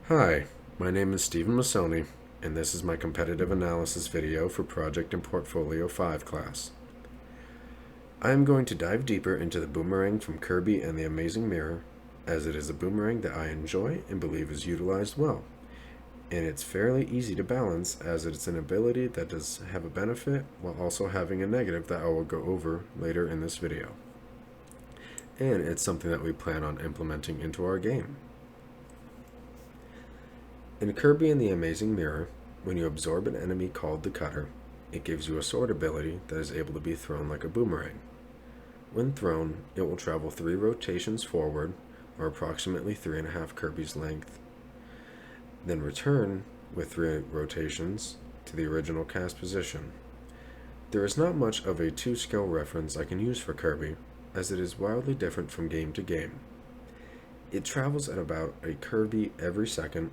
Hi, my name is Stephen Masoni, and this is my competitive analysis video for Project and Portfolio 5 class. I am going to dive deeper into the boomerang from Kirby and the Amazing Mirror, as it is a boomerang that I enjoy and believe is utilized well. And it's fairly easy to balance, as it's an ability that does have a benefit while also having a negative that I will go over later in this video. And it's something that we plan on implementing into our game. In Kirby and the Amazing Mirror, when you absorb an enemy called the Cutter, it gives you a sword ability that is able to be thrown like a boomerang. When thrown, it will travel 3 rotations forward, or approximately 3.5 Kirby's length, then return with 3 rotations to the original cast position. There is not much of a 2-skill reference I can use for Kirby, as it is wildly different from game to game. It travels at about a Kirby every second,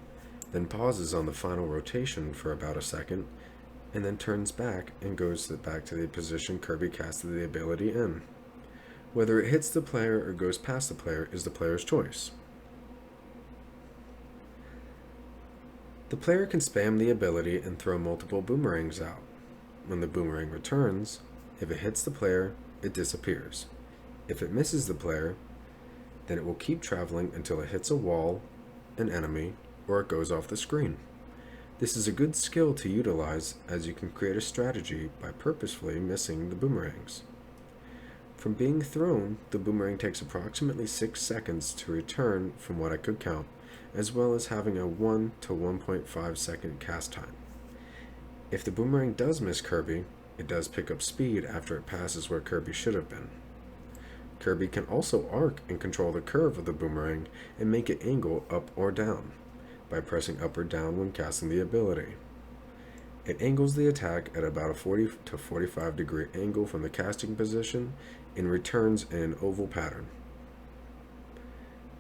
then pauses on the final rotation for about a second, and then turns back and goes back to the position Kirby casted the ability in. Whether it hits the player or goes past the player is the player's choice. The player can spam the ability and throw multiple boomerangs out. When the boomerang returns, if it hits the player, it disappears. If it misses the player, then it will keep traveling until it hits a wall, an enemy, or it goes off the screen. This is a good skill to utilize, as you can create a strategy by purposefully missing the boomerangs. From being thrown, the boomerang takes approximately 6 seconds to return from what I could count, as well as having a 1 to 1.5 second cast time. If the boomerang does miss Kirby, it does pick up speed after it passes where Kirby should have been. Kirby can also arc and control the curve of the boomerang and make it angle up or down by pressing up or down when casting the ability. It angles the attack at about a 40 to 45 degree angle from the casting position and returns in an oval pattern.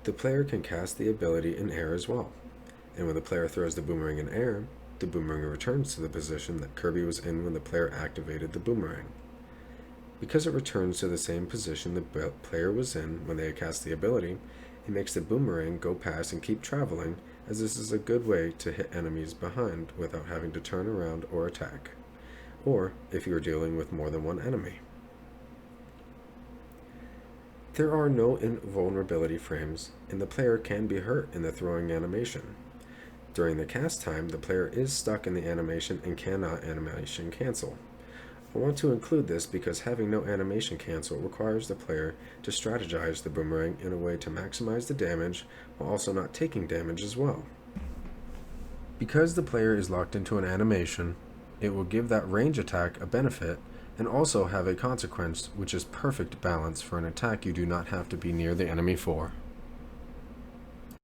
The player can cast the ability in air as well, and when the player throws the boomerang in air, the boomerang returns to the position that Kirby was in when the player activated the boomerang. Because it returns to the same position the player was in when they had cast the ability, it makes the boomerang go past and keep traveling, as this is a good way to hit enemies behind without having to turn around or attack, or if you are dealing with more than one enemy. There are no invulnerability frames, and the player can be hurt in the throwing animation. During the cast time, the player is stuck in the animation and cannot animation cancel. I want to include this because having no animation cancel requires the player to strategize the boomerang in a way to maximize the damage while also not taking damage as well. Because the player is locked into an animation, it will give that range attack a benefit and also have a consequence, which is perfect balance for an attack you do not have to be near the enemy for.